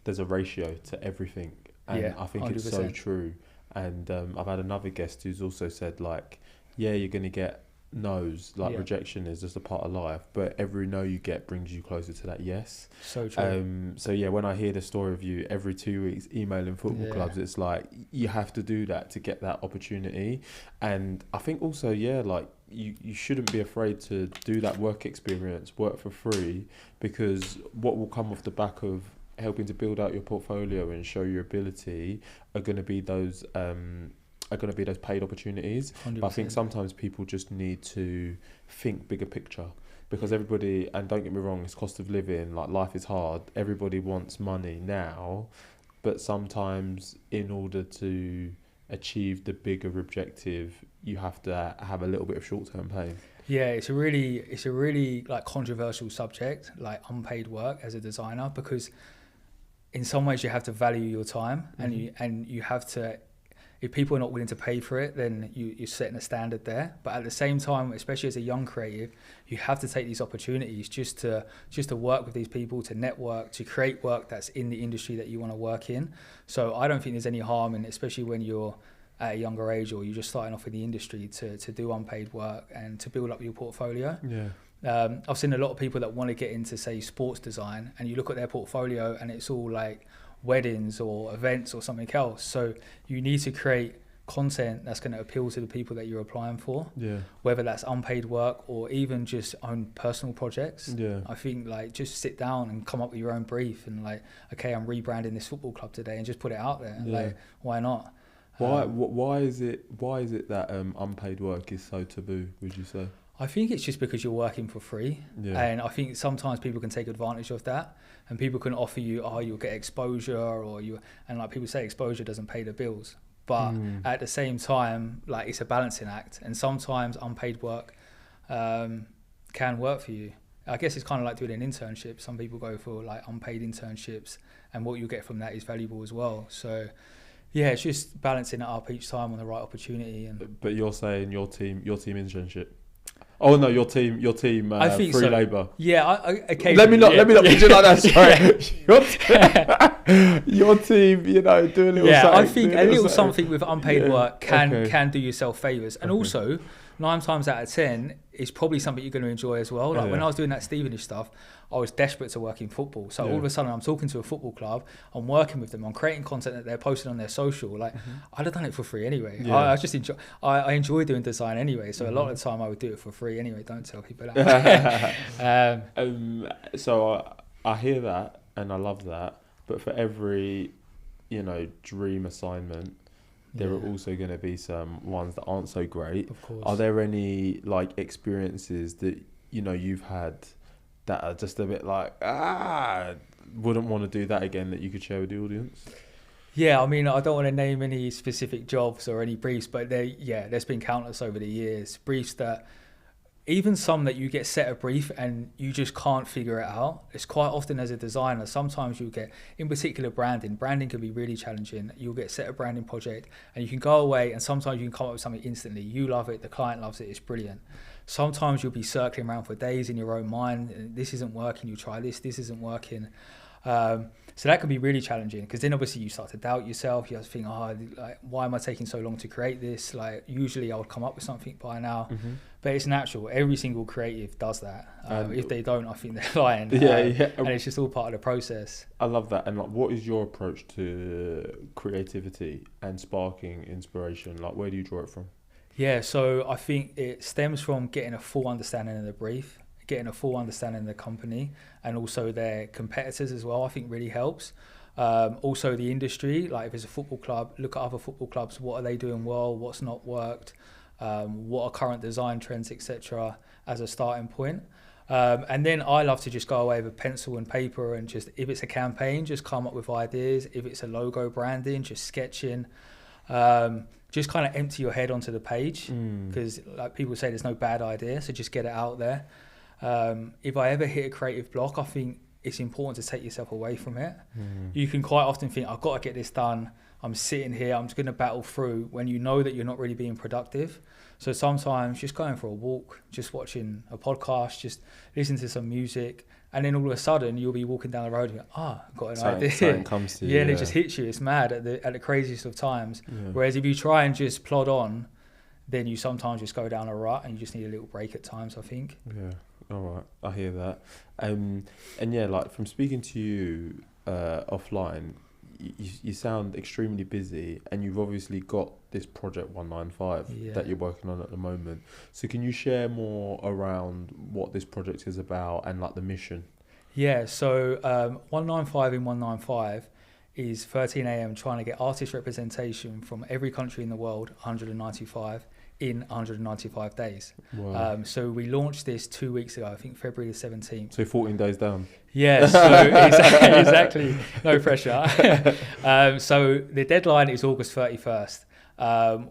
there's a ratio to everything, and I think 100%. It's so true. And I've had another guest who's also said, like, yeah, you're going to get no's, like rejection is just a part of life, but every no you get brings you closer to that yes. So true. So yeah, when I hear the story of you every 2 weeks emailing football clubs, it's like you have to do that to get that opportunity. And I think also, like, you shouldn't be afraid to do that work experience, work for free, because what will come off the back of helping to build out your portfolio and show your ability are going to be those paid opportunities. 100%. But I think sometimes people just need to think bigger picture, because everybody, and don't get me wrong, it's cost of living, like life is hard, everybody wants money now, but sometimes in order to achieve the bigger objective, you have to have a little bit of short-term pain. Yeah, it's a really like controversial subject, like unpaid work as a designer, because in some ways you have to value your time, and you have to. If people are not willing to pay for it, then you're setting a standard there. But at the same time, especially as a young creative, you have to take these opportunities just to work with these people, to network, to create work that's in the industry that you want to work in. So I don't think there's any harm in, especially when you're at a younger age or you're just starting off in the industry, to do unpaid work and to build up your portfolio. I've seen a lot of people that want to get into, say, sports design, and you look at their portfolio and it's all like weddings or events or something else. So you need to create content that's going to appeal to the people that you're applying for, whether that's unpaid work or even just own personal projects. I think, like, just sit down and come up with your own brief and, like, okay, I'm rebranding this football club today, and just put it out there. Like, why not? Why is it that unpaid work is so taboo, would you say? I think it's just because you're working for free, and I think sometimes people can take advantage of that, and people can offer you, you'll get exposure, and like people say, exposure doesn't pay the bills. But at the same time, like, it's a balancing act, and sometimes unpaid work can work for you. I guess it's kind of like doing an internship. Some people go for like unpaid internships, and what you get from that is valuable as well. So yeah, it's just balancing it up each time on the right opportunity. But you're saying your team internship. Oh no, your team. I think free labour. Yeah, okay. Let me not put you like that. Sorry, your team. Do a little. Yeah, I think a little something with unpaid work can do yourself favours, and also 9 times out of 10, it's probably something you're going to enjoy as well. Like when I was doing that Stevenage stuff, I was desperate to work in football. So all of a sudden I'm talking to a football club, I'm working with them, I'm creating content that they're posting on their social. Like I'd have done it for free anyway. I just enjoy doing design anyway. So a lot of the time I would do it for free anyway. Don't tell people that. So I hear that and I love that. But for every, dream assignment, there are also going to be some ones that aren't so great. Of course. Are there any like experiences that you've had that are just a bit like wouldn't want to do that again, that you could share with the audience? Yeah, I mean, I don't want to name any specific jobs or any briefs, but there's been countless over the years. Briefs that, even some that you get set a brief and you just can't figure it out. It's quite often as a designer, sometimes you'll get, in particular branding can be really challenging. You'll get set a branding project and you can go away and sometimes you can come up with something instantly. You love it, the client loves it, it's brilliant. Sometimes you'll be circling around for days in your own mind. This isn't working, you try this isn't working. So that can be really challenging, because then obviously you start to doubt yourself. You have to think, oh, like, why am I taking so long to create this? Like, usually I would come up with something by now, but it's natural. Every single creative does that. If they don't, I think they're lying. And it's just all part of the process. I love that. And like, what is your approach to creativity and sparking inspiration? Like, where do you draw it from? Yeah, so I think it stems from getting a full understanding of the brief, getting a full understanding of the company, and also their competitors as well, I think really helps. Also the industry, like if it's a football club, look at other football clubs, what are they doing well, what's not worked, what are current design trends, etc., as a starting point. And then I love to just go away with pencil and paper and just, if it's a campaign, just come up with ideas. If it's a logo branding, just sketching. Just kind of empty your head onto the page, because like people say there's no bad idea, so just get it out there. If I ever hit a creative block, I think it's important to take yourself away from it. You can quite often think, I've got to get this done. I'm sitting here, I'm just going to battle through, when you know that you're not really being productive. So sometimes just going for a walk, just watching a podcast, just listen to some music, and then all of a sudden you'll be walking down the road and you're, I've got an idea. Something comes to you. And it just hits you. It's mad at the craziest of times. Whereas if you try and just plod on, then you sometimes just go down a rut and you just need a little break at times, I think. Yeah, all right, I hear that. And yeah, like from speaking to you offline, you sound extremely busy, and you've obviously got this project 195 that you're working on at the moment. So can you share more around what this project is about and like the mission? Yeah, so 195 in 195 is 13 AM trying to get artist representation from every country in the world, 195, in 195 days. Wow. So we launched this 2 weeks ago, I think February the 17th. So 14 days down. Yeah, so exactly, no pressure. So the deadline is August 31st.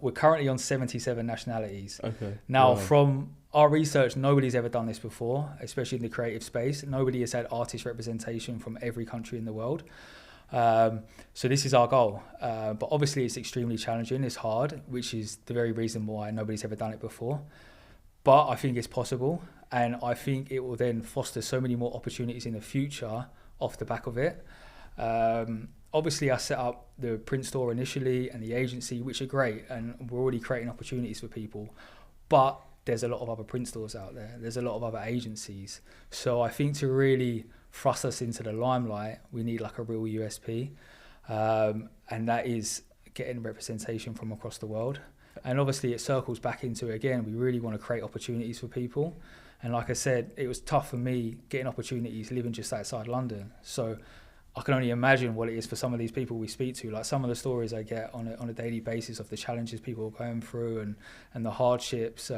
We're currently on 77 nationalities. Okay. Now, from our research, nobody's ever done this before, especially in the creative space. Nobody has had artist representation from every country in the world. So this is our goal. But obviously it's extremely challenging, it's hard, which is the very reason why nobody's ever done it before. But I think it's possible, and I think it will then foster so many more opportunities in the future off the back of it. Obviously I set up the print store initially and the agency, which are great, and we're already creating opportunities for people. But there's a lot of other print stores out there. There's a lot of other agencies. So I think to really thrust us into the limelight, we need like a real USP. And that is getting representation from across the world. And obviously it circles back into, again, we really want to create opportunities for people. And like I said, it was tough for me getting opportunities living just outside London. So I can only imagine what it is for some of these people we speak to. Like some of the stories I get on a daily basis of the challenges people are going through and the hardships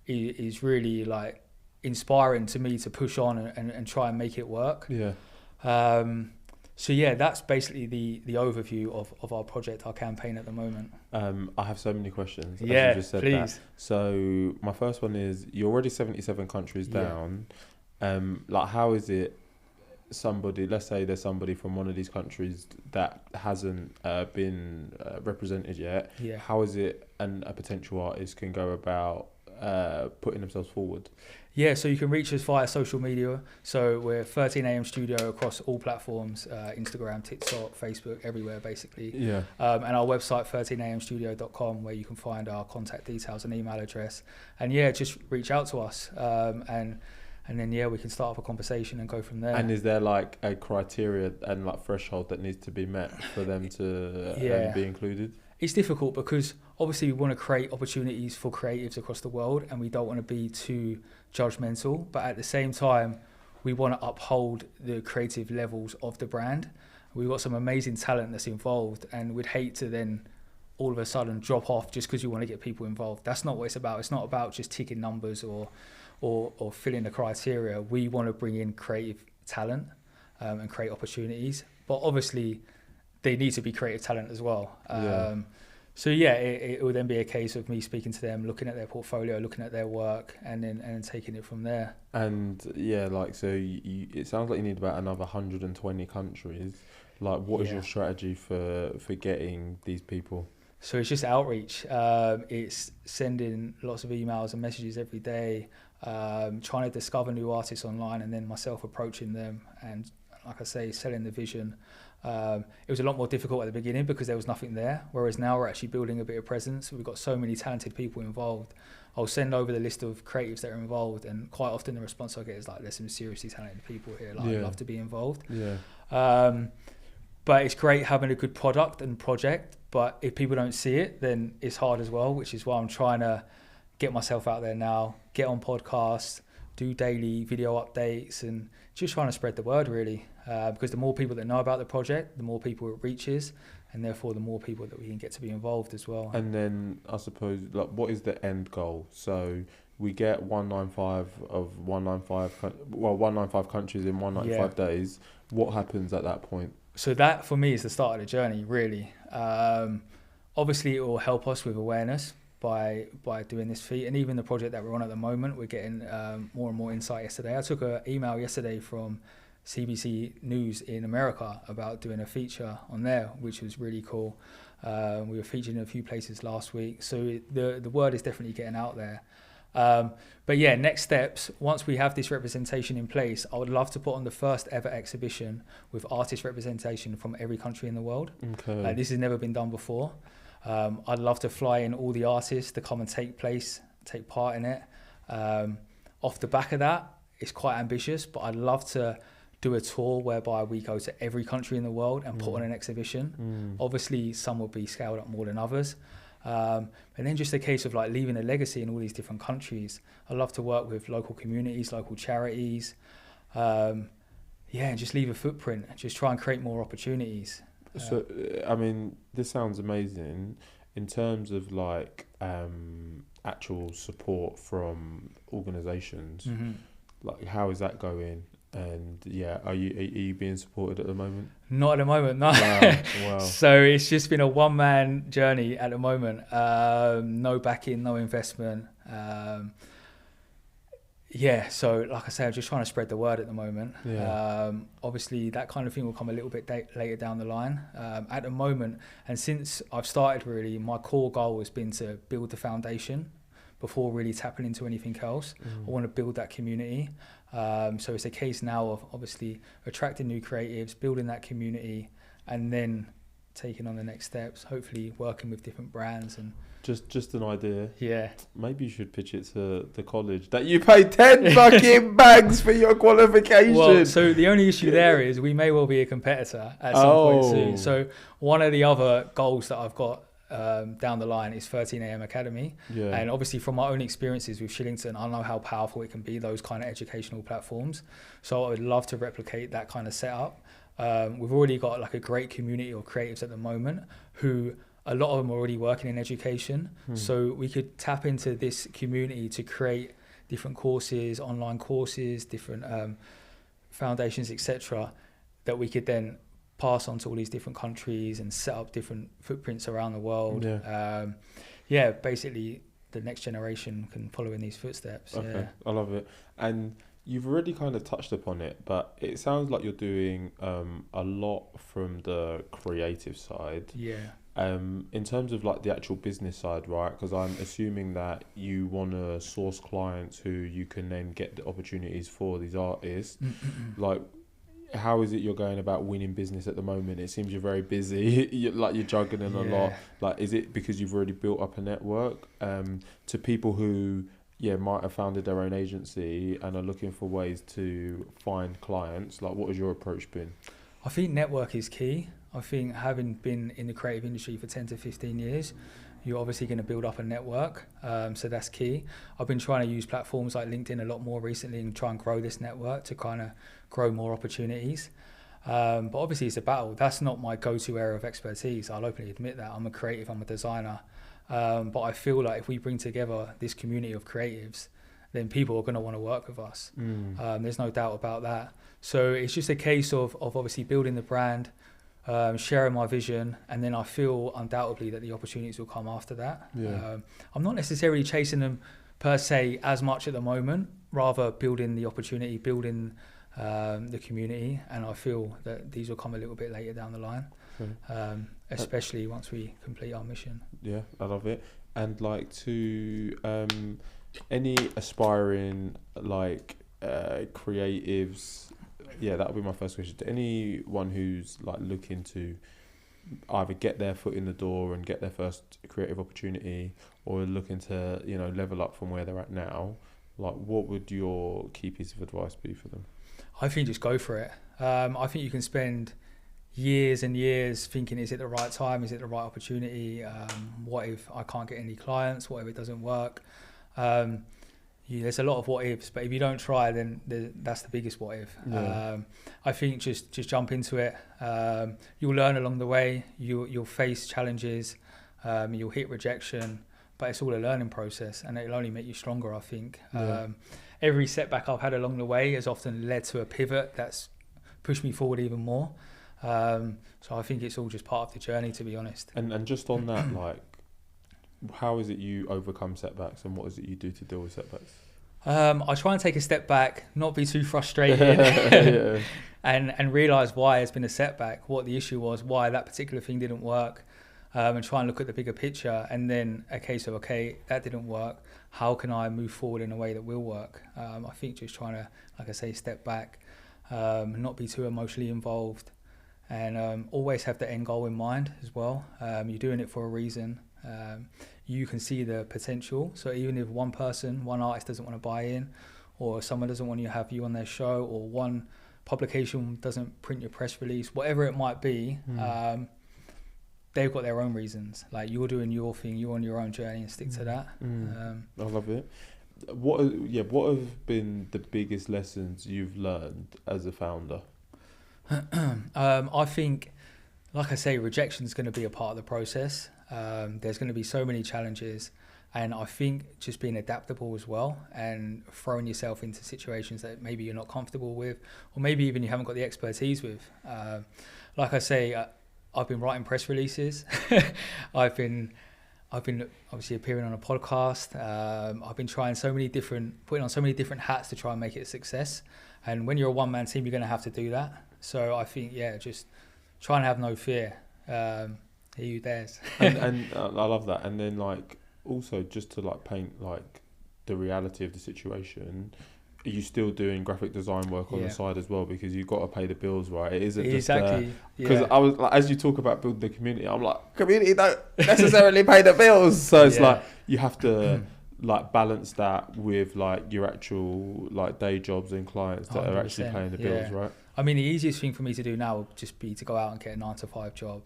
is really like inspiring to me to push on and try and make it work. Yeah. So yeah, that's basically the overview of our project, our campaign at the moment. I have so many questions. As Yeah, you just said please. That. So my first one is, you're already 77 countries down. Like, how is it somebody, let's say there's somebody from one of these countries that hasn't been represented yet. Yeah. How is it a potential artist can go about putting themselves forward? Yeah, so you can reach us via social media. So we're 13am Studio across all platforms, Instagram, TikTok, Facebook, everywhere basically. Yeah. And our website, 13amstudio.com, where you can find our contact details and email address. And yeah, just reach out to us. And then, yeah, we can start up a conversation and go from there. And is there like a criteria and like threshold that needs to be met for them to be included? It's difficult because obviously we want to create opportunities for creatives across the world, and we don't want to be too judgmental, but at the same time we want to uphold the creative levels of the brand. We've got some amazing talent that's involved, and we'd hate to then all of a sudden drop off just because you want to get people involved. That's not what it's about. It's not about just ticking numbers or filling the criteria. We want to bring in creative talent and create opportunities, but obviously they need to be creative talent as well. So yeah, it will then be a case of me speaking to them, looking at their portfolio, looking at their work, and then taking it from there. And yeah, like, so it sounds like you need about another 120 countries. Like, what is your strategy for getting these people? So it's just outreach. It's sending lots of emails and messages every day, trying to discover new artists online, and then myself approaching them and like I say, selling the vision. It was a lot more difficult at the beginning because there was nothing there, whereas now we're actually building a bit of presence. We've got so many talented people involved. I'll send over the list of creatives that are involved, and quite often the response I get is like, there's some seriously talented people here, like I'd love to be involved. But it's great having a good product and project, but if people don't see it, then it's hard as well, which is why I'm trying to get myself out there now, get on podcasts, do daily video updates, and just trying to spread the word really, because the more people that know about the project, the more people it reaches, and therefore the more people that we can get to be involved as well. And then I suppose, like, what is the end goal? So we get 195 of 195 countries in 195 days. What happens at that point? So that for me is the start of the journey really. Obviously it will help us with awareness by doing this feat, and even the project that we're on at the moment, we're getting more and more insight. Yesterday I took an email yesterday from CBC News in America about doing a feature on there, which was really cool. We were featured in a few places last week, so the word is definitely getting out there. But yeah, next steps, once we have this representation in place, I would love to put on the first ever exhibition with artist representation from every country in the world. Okay. This has never been done before. I'd love to fly in all the artists to come and take part in it. Off the back of that, it's quite ambitious, but I'd love to do a tour whereby we go to every country in the world and put on an exhibition. Obviously, some will be scaled up more than others. And then just a case of like leaving a legacy in all these different countries. I love to work with local communities, local charities, and just leave a footprint, just try and create more opportunities. So, I mean, this sounds amazing in terms of like actual support from organisations. Like, how is that going? And are you being supported at the moment? Not at the moment, no. Wow. So it's just been a one-man journey at the moment. No backing, no investment. So like I say, I'm just trying to spread the word at the moment. Obviously, that kind of thing will come a little bit later down the line. At the moment, and since I've started really, my core goal has been to build the foundation before really tapping into anything else. I want to build that community. So it's a case now of obviously attracting new creatives, building that community, and then taking on the next steps, hopefully working with different brands. And just an idea. Yeah. Maybe you should pitch it to the college that you pay 10 fucking bags for your qualification. Well, so the only issue there is we may well be a competitor at some point soon. So one of the other goals that I've got down the line is 13am Academy, and obviously from my own experiences with Shillington, I know how powerful it can be, those kind of educational platforms. So I would love to replicate that kind of setup. We've already got like a great community of creatives at the moment who a lot of them are already working in education, so we could tap into this community to create different courses, online courses, different foundations, etc., that we could then pass on to all these different countries and set up different footprints around the world. Basically the next generation can follow in these footsteps. I love it. And you've already kind of touched upon it, but it sounds like you're doing a lot from the creative side. In terms of like the actual business side, right? Because I'm assuming that you want to source clients who you can then get the opportunities for these artists. Like, how is it you're going about winning business at the moment? It seems you're very busy. you're juggling a lot. Like, is it because you've already built up a network to people who might have founded their own agency and are looking for ways to find clients? Like, what has your approach been? I think network is key. I think having been in the creative industry for 10 to 15 years, you're obviously going to build up a network. So that's key. I've been trying to use platforms like LinkedIn a lot more recently and try and grow this network to kind of grow more opportunities. But obviously it's a battle. That's not my go-to area of expertise. I'll openly admit that. I'm a creative, I'm a designer. But I feel like if we bring together this community of creatives, then people are going to want to work with us. There's no doubt about that. So it's just a case of obviously building the brand, sharing my vision, and then I feel undoubtedly that the opportunities will come after that. I'm not necessarily chasing them per se as much at the moment, rather building the opportunity, building the community, and I feel that these will come a little bit later down the line, especially once we complete our mission. Yeah, I love it. And like to any aspiring like creatives yeah, that would be my first question. To anyone who's like looking to either get their foot in the door and get their first creative opportunity, or looking to, you know, level up from where they're at now, like what would your key piece of advice be for them? I think just go for it. I think you can spend years and years thinking, is it the right time? Is it the right opportunity? What if I can't get any clients? What if it doesn't work? There's a lot of what ifs, but if you don't try, then that's the biggest what if. Yeah. I think just jump into it. You'll learn along the way. You'll face challenges. You'll hit rejection, but it's all a learning process, and it'll only make you stronger, I think. Yeah. Every setback I've had along the way has often led to a pivot that's pushed me forward even more. So I think it's all just part of the journey, to be honest. And just on that, like, how is it you overcome setbacks, and what is it you do to deal with setbacks? I try and take a step back, not be too frustrated, Yeah. and realise why it's been a setback, what the issue was, why that particular thing didn't work, and try and look at the bigger picture. And then a case of, okay, that didn't work. How can I move forward in a way that will work? I think just trying to, like I say, step back, not be too emotionally involved, and always have the end goal in mind as well. You're doing it for a reason. You can see the potential. So even if one artist doesn't want to buy in, or someone doesn't want to have you on their show, or one publication doesn't print your press release, whatever it might be, they've got their own reasons. Like, you're doing your thing, you're on your own journey, and stick to that. I love it. What have been the biggest lessons you've learned as a founder? I think, like I say, rejection is going to be a part of the process. There's going to be so many challenges, and I think just being adaptable as well, and throwing yourself into situations that maybe you're not comfortable with, or maybe even you haven't got the expertise with. Like I say, I've been writing press releases. I've been obviously appearing on a podcast. I've been putting on so many different hats to try and make it a success. And when you're a one-man team, you're going to have to do that. So I think, just try and have no fear. Who dares? and I love that. And then, like, also just to like paint like the reality of the situation, are you still doing graphic design work on the side as well? Because you've got to pay the bills, right? It isn't exactly. Because I was like, as you talk about building the community, I'm like, community don't necessarily pay the bills. So it's like you have to like balance that with like your actual like day jobs and clients that are actually paying the bills, right? I mean, the easiest thing for me to do now would just be to go out and get a 9-to-5 job,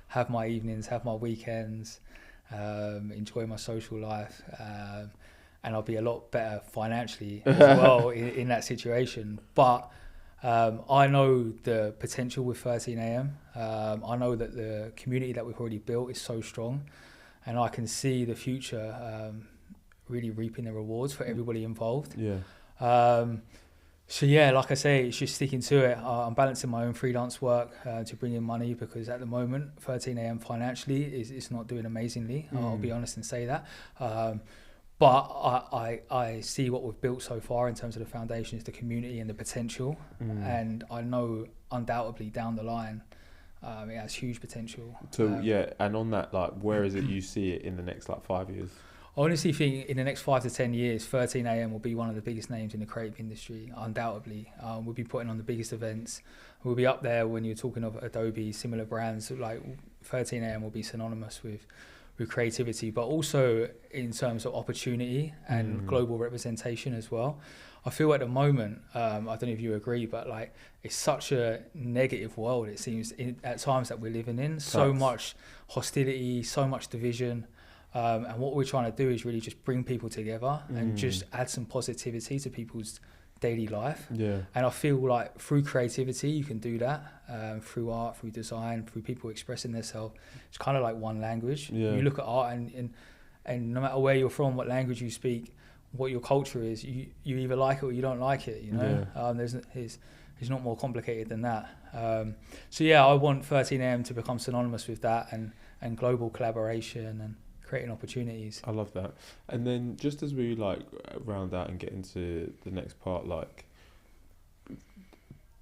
have my evenings, have my weekends, enjoy my social life, and I'll be a lot better financially as well in that situation. But I know the potential with 13am. I know that the community that we've already built is so strong, and I can see the future really reaping the rewards for everybody involved. So like I say, it's just sticking to it. I'm balancing my own freelance work to bring in money, because at the moment 13am financially is not doing amazingly. I'll be honest and say that. But I see what we've built so far in terms of the foundations, the community and the potential. And I know undoubtedly down the line it has huge potential. So and on that, like, where is it you see it in the next like 5 years? I honestly think in the next 5 to 10 years, 13am will be one of the biggest names in the creative industry, undoubtedly. We'll be putting on the biggest events. We'll be up there when you're talking of Adobe, similar brands. Like 13am will be synonymous with creativity, but also in terms of opportunity and global representation as well. I feel at the moment, I don't know if you agree, but like it's such a negative world, it seems, at times that we're living in. So much hostility, so much division. And what we're trying to do is really just bring people together and just add some positivity to people's daily life. And I feel like through creativity you can do that, through art, through design, through people expressing themselves. It's kind of like one language. You look at art and no matter where you're from, what language you speak, what your culture is, you either like it or you don't like it, you know. It's not more complicated than that. I want 13am to become synonymous with that and global collaboration and creating opportunities. I love that. And then just as we like round out and get into the next part, like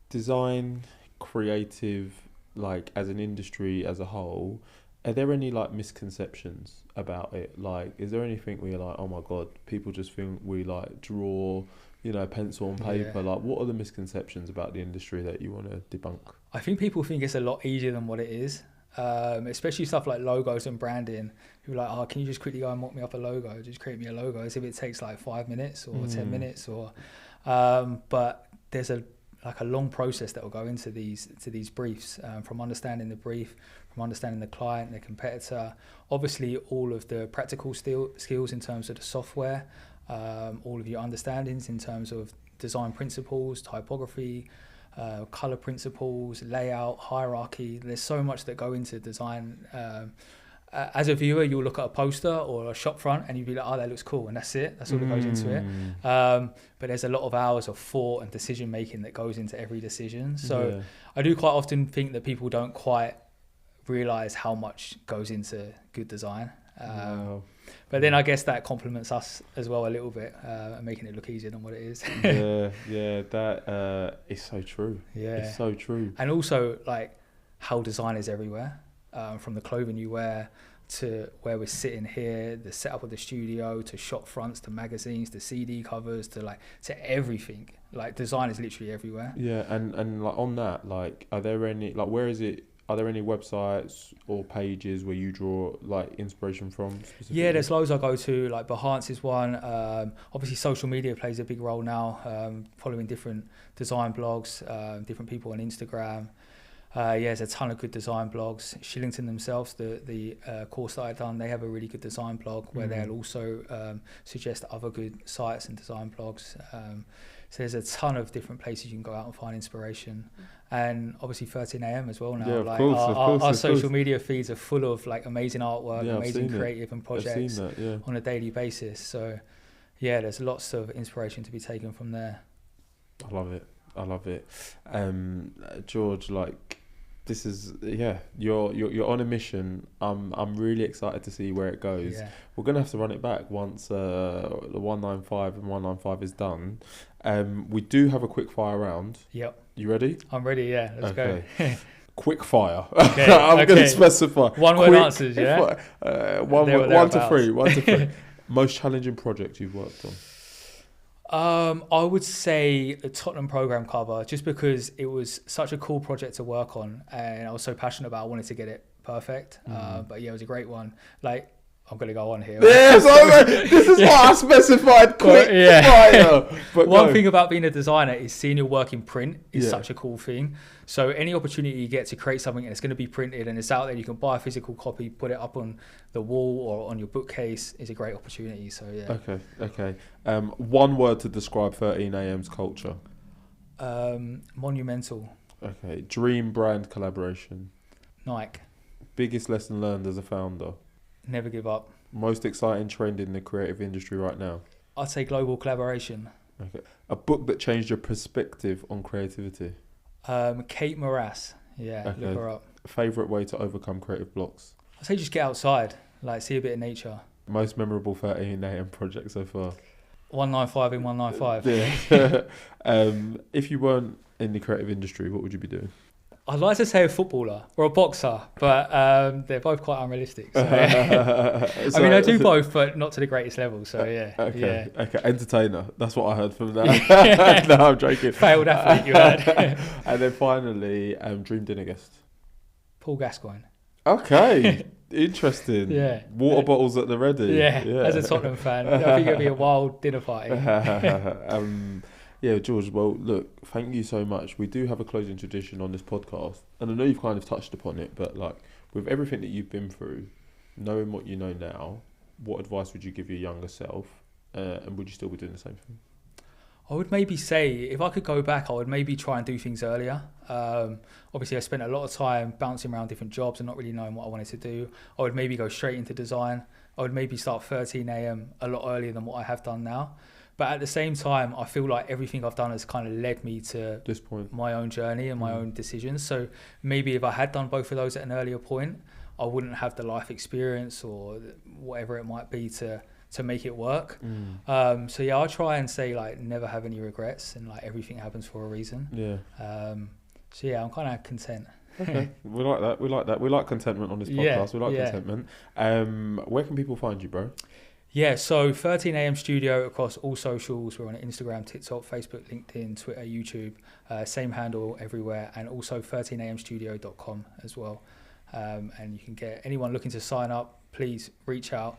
design, creative, like as an industry as a whole, Are there any like misconceptions about it? Like, is there anything where you're like, oh my God, people just think we like draw, pencil on paper? Like, what are the misconceptions about the industry that you want to debunk? I think people think it's a lot easier than what it is, especially stuff like logos and branding. People are like, oh, can you just quickly go and mock me up a logo? Just create me a logo, as if it takes like 5 minutes or 10 minutes, but there's a long process that will go into these briefs, from understanding the brief, from understanding the client, the competitor, obviously all of the practical skills in terms of the software, all of your understandings in terms of design principles, typography, color principles, layout, hierarchy. There's so much that go into design. As a viewer, you'll look at a poster or a shop front and you'll be like, oh, that looks cool, and that's it. That's all that goes into it. But there's a lot of hours of thought and decision making that goes into every decision. So I do quite often think that people don't quite realize how much goes into good design. But then I guess that complements us as well a little bit, and making it look easier than what it is. That is so true. It's so true. And also like how design is everywhere, from the clothing you wear to where we're sitting here, the setup of the studio, to shop fronts, to magazines, to CD covers, to everything. Like design is literally everywhere. Yeah, and like on that, like, are there any, like, where is it? Are there any websites or pages where you draw like inspiration from specifically? Yeah, there's loads I go to, like Behance is one. Obviously social media plays a big role now, following different design blogs, different people on Instagram. There's a ton of good design blogs. Shillington themselves, the course that I've done, they have a really good design blog where they'll also suggest other good sites and design blogs. So there's a ton of different places you can go out and find inspiration. And obviously 13am as well now. Yeah, like of course, our social media feeds are full of like amazing artwork, amazing creative and I've projects seen that, on a daily basis. So yeah, there's lots of inspiration to be taken from there. I love it. George, like, this is you're on a mission. I'm really excited to see where it goes. We're gonna have to run it back once the 195 and 195 is done. We do have a quick fire round. Yep. You ready? I'm ready. Let's go. Quick fire. Okay, I'm gonna specify one word answers. One to three. Most challenging project you've worked on? I would say the Tottenham programme cover, just because it was such a cool project to work on and I was so passionate about it, I wanted to get it perfect. But yeah, it was a great one. Like, I'm going to go on here. Yes, this is what I specified, quick fire. But one thing about being a designer is seeing your work in print is such a cool thing. So any opportunity you get to create something and it's going to be printed and it's out there, you can buy a physical copy, put it up on the wall or on your bookcase, is a great opportunity. So yeah. Okay. One word to describe 13am's culture. Monumental. Okay. Dream brand collaboration. Nike. Biggest lesson learned as a founder. Never give up. Most exciting trend in the creative industry right now. I'd say global collaboration. Okay. A book that changed your perspective on creativity. Kate Morass. Yeah, look her up. Favourite way to overcome creative blocks. I'd say just get outside, like see a bit of nature. Most memorable 13am project so far. 195 in 195. Yeah. If you weren't in the creative industry, what would you be doing? I'd like to say a footballer or a boxer, but they're both quite unrealistic. So, I mean, I do both, but not to the greatest level. So yeah. Okay. Entertainer. That's what I heard from that. No, I'm joking. Failed athlete, you heard. And then finally, dream dinner guest. Paul Gascoigne. Okay. Interesting. Yeah. Water bottles at the ready. Yeah. As a Tottenham fan, I think it'd be a wild dinner party. Yeah, George, well, look, thank you so much. We do have a closing tradition on this podcast, and I know you've kind of touched upon it, but like with everything that you've been through, knowing what you know now, what advice would you give your younger self, and would you still be doing the same thing? I would maybe say, if I could go back, I would maybe try and do things earlier. Obviously, I spent a lot of time bouncing around different jobs and not really knowing what I wanted to do. I would maybe go straight into design. I would maybe start 13am a lot earlier than what I have done now. But at the same time, I feel like everything I've done has kind of led me to this point, my own journey and my own decisions. So maybe if I had done both of those at an earlier point, I wouldn't have the life experience or whatever it might be to make it work. So yeah, I'll try and say like never have any regrets and like everything happens for a reason. Yeah. So yeah, I'm kind of content. Okay. We like that. We like that. We like contentment on this podcast. We like contentment. Where can people find you, bro? Yeah, so 13am Studio across all socials. We're on Instagram, TikTok, Facebook, LinkedIn, Twitter, YouTube. Same handle everywhere. And also 13amstudio.com as well. And you can get anyone looking to sign up, please reach out.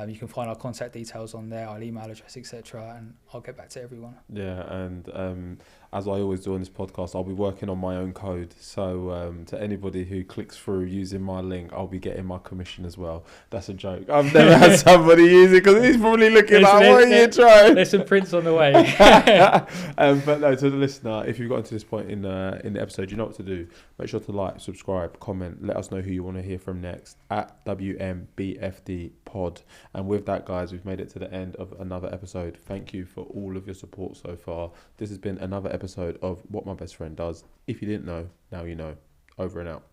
You can find our contact details on there, our email address, etc. And I'll get back to everyone. Yeah, and as I always do on this podcast, I'll be working on my own code. So to anybody who clicks through using my link, I'll be getting my commission as well. That's a joke. I've never had somebody use it because he's probably looking like, what are you trying? There's some prints on the way. But no, to the listener, if you've gotten to this point in the episode, you know what to do. Make sure to like, subscribe, comment. Let us know who you want to hear from next at WMBFD Pod. And with that, guys, we've made it to the end of another episode. Thank you for all of your support so far. This has been another episode of What My Best Friend Does. If you didn't know, now you know. Over and out.